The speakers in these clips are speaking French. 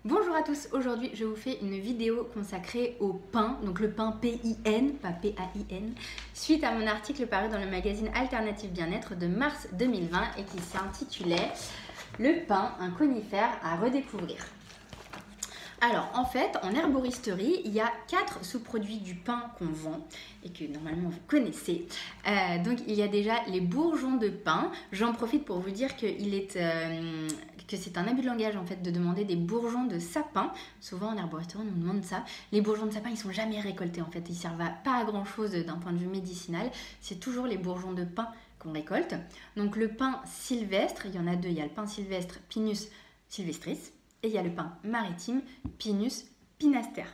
Bonjour à tous, aujourd'hui je vous fais une vidéo consacrée au pain, donc le pain P-I-N, pas P-A-I-N, suite à mon article paru dans le magazine Alternative Bien-être de mars 2020 et qui s'intitulait « Le pain, un conifère à redécouvrir ». Alors en fait, en herboristerie, il y a 4 sous-produits du pain qu'on vend et que normalement vous connaissez. Donc il y a déjà les bourgeons de pain. J'en profite pour vous dire que c'est un abus de langage en fait de demander des bourgeons de sapin. Souvent en herboristerie on nous demande ça. Les bourgeons de sapin ils sont jamais récoltés en fait. Ils servent pas à grand chose d'un point de vue médicinal. C'est toujours les bourgeons de pain qu'on récolte. Donc le pain sylvestre, il y en a deux. Il y a le pain sylvestre Pinus sylvestris. Et il y a le pain maritime, Pinus pinaster.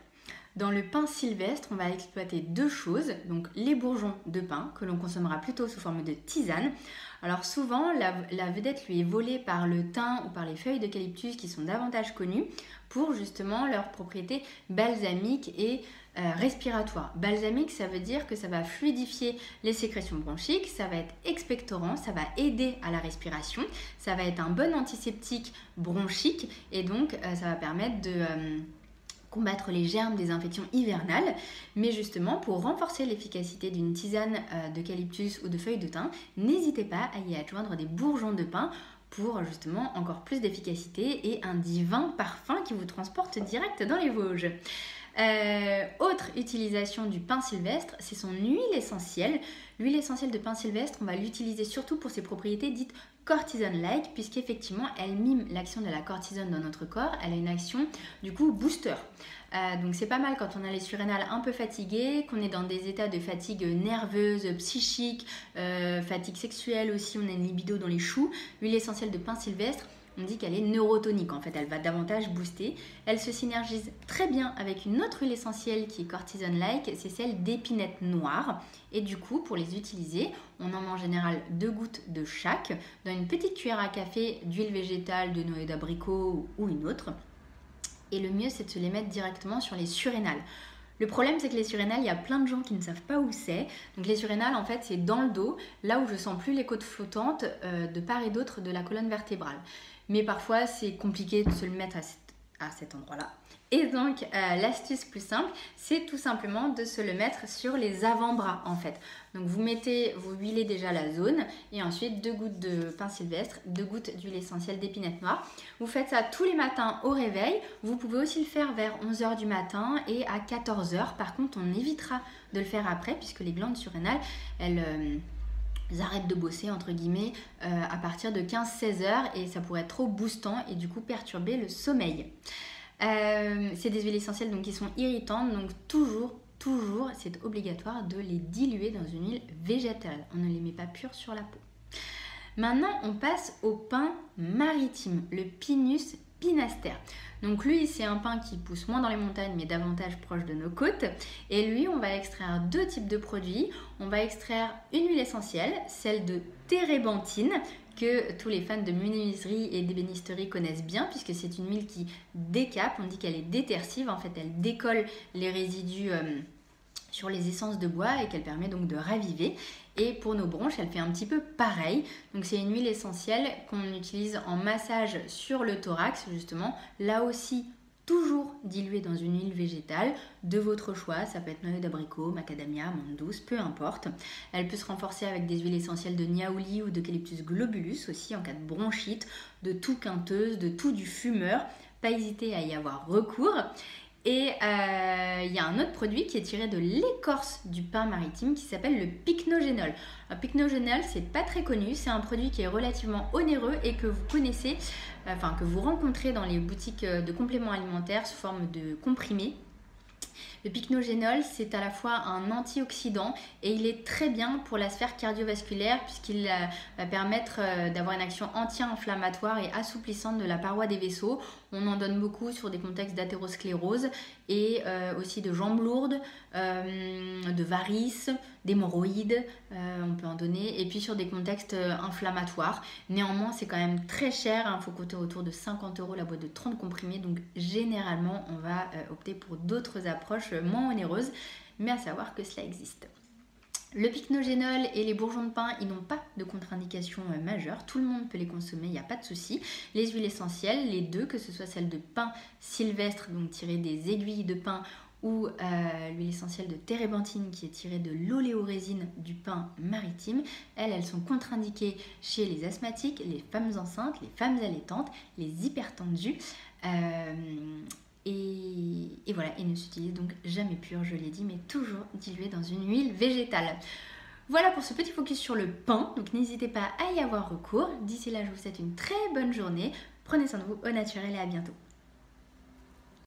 Dans le pain sylvestre, on va exploiter deux choses, donc les bourgeons de pain, que l'on consommera plutôt sous forme de tisane. Alors souvent, la vedette lui est volée par le thym ou par les feuilles d'eucalyptus qui sont davantage connues pour justement leurs propriétés balsamiques et respiratoires. Balsamique, ça veut dire que ça va fluidifier les sécrétions bronchiques, ça va être expectorant, ça va aider à la respiration, ça va être un bon antiseptique bronchique et donc ça va permettre de combattre les germes des infections hivernales, mais justement pour renforcer l'efficacité d'une tisane d'eucalyptus ou de feuilles de thym, n'hésitez pas à y adjoindre des bourgeons de pain pour justement encore plus d'efficacité et un divin parfum qui vous transporte direct dans les Vosges. Autre utilisation du pain sylvestre, c'est son huile essentielle. L'huile essentielle de pain sylvestre, on va l'utiliser surtout pour ses propriétés dites cortisone-like, puisqu'effectivement elle mime l'action de la cortisone dans notre corps. Elle a une action du coup booster. Donc c'est pas mal quand on a les surrénales un peu fatiguées, qu'on est dans des états de fatigue nerveuse, psychique, fatigue sexuelle aussi, on a une libido dans les choux. L'huile essentielle de pain sylvestre, on dit qu'elle est neurotonique, en fait, elle va davantage booster. Elle se synergise très bien avec une autre huile essentielle qui est cortisone-like, c'est celle d'épinette noire. Et du coup, pour les utiliser, on en met en général 2 gouttes de chaque dans une petite cuillère à café d'huile végétale, de noix d'abricot ou une autre. Et le mieux, c'est de se les mettre directement sur les surrénales. Le problème, c'est que les surrénales, il y a plein de gens qui ne savent pas où c'est. Donc les surrénales, en fait, c'est dans le dos, là où je sens plus les côtes flottantes de part et d'autre de la colonne vertébrale. Mais parfois, c'est compliqué de se le mettre à cet endroit-là. Et donc, l'astuce plus simple, c'est tout simplement de se le mettre sur les avant-bras, en fait. Donc, vous huilez déjà la zone et ensuite 2 gouttes de pain sylvestre, 2 gouttes d'huile essentielle d'épinette noire. Vous faites ça tous les matins au réveil. Vous pouvez aussi le faire vers 11h du matin et à 14h. Par contre, on évitera de le faire après puisque les glandes surrénales, elles arrêtent de bosser entre guillemets à partir de 15-16 heures et ça pourrait être trop boostant et du coup perturber le sommeil. C'est des huiles essentielles donc, qui sont irritantes, donc toujours c'est obligatoire de les diluer dans une huile végétale. On ne les met pas pures sur la peau. Maintenant on passe au pain maritime, le Pinus pinaster. Donc lui c'est un pain qui pousse moins dans les montagnes mais davantage proche de nos côtes et lui on va extraire 2 types de produits. On va extraire une huile essentielle, celle de térébenthine que tous les fans de menuiserie et d'ébénisterie connaissent bien puisque c'est une huile qui décape, on dit qu'elle est détersive, en fait elle décolle les résidus sur les essences de bois et qu'elle permet donc de raviver. Et pour nos bronches, elle fait un petit peu pareil. Donc c'est une huile essentielle qu'on utilise en massage sur le thorax justement. Là aussi, toujours diluée dans une huile végétale de votre choix. Ça peut être noix d'abricot, macadamia, menthe douce, peu importe. Elle peut se renforcer avec des huiles essentielles de niaouli ou d'eucalyptus globulus aussi en cas de bronchite, de toux quinteuse, de toux du fumeur. Pas hésiter à y avoir recours. Et il y a un autre produit qui est tiré de l'écorce du pain maritime qui s'appelle le pycnogénol. Le pycnogénol, c'est pas très connu, c'est un produit qui est relativement onéreux et que vous connaissez, que vous rencontrez dans les boutiques de compléments alimentaires sous forme de comprimés. Le pycnogénol, c'est à la fois un antioxydant et il est très bien pour la sphère cardiovasculaire puisqu'il va permettre d'avoir une action anti-inflammatoire et assouplissante de la paroi des vaisseaux. On en donne beaucoup sur des contextes d'athérosclérose et aussi de jambes lourdes, de varices, d'hémorroïdes, on peut en donner, et puis sur des contextes inflammatoires. Néanmoins, c'est quand même très cher, il faut coûter autour de 50 € la boîte de 30 comprimés, donc généralement, on va opter pour d'autres approches moins onéreuses, mais à savoir que cela existe. Le pycnogénol et les bourgeons de pin, ils n'ont pas de contre-indication majeure. Tout le monde peut les consommer, il n'y a pas de souci. Les huiles essentielles, les deux, que ce soit celle de pin sylvestre, donc tirée des aiguilles de pin, ou l'huile essentielle de térébenthine qui est tirée de l'oléorésine du pin maritime. Elles sont contre-indiquées chez les asthmatiques, les femmes enceintes, les femmes allaitantes, les hypertendues. Et voilà, et ne s'utilise donc jamais pur, je l'ai dit, mais toujours dilué dans une huile végétale. Voilà pour ce petit focus sur le pain, donc n'hésitez pas à y avoir recours. D'ici là, je vous souhaite une très bonne journée. Prenez soin de vous, au naturel et à bientôt.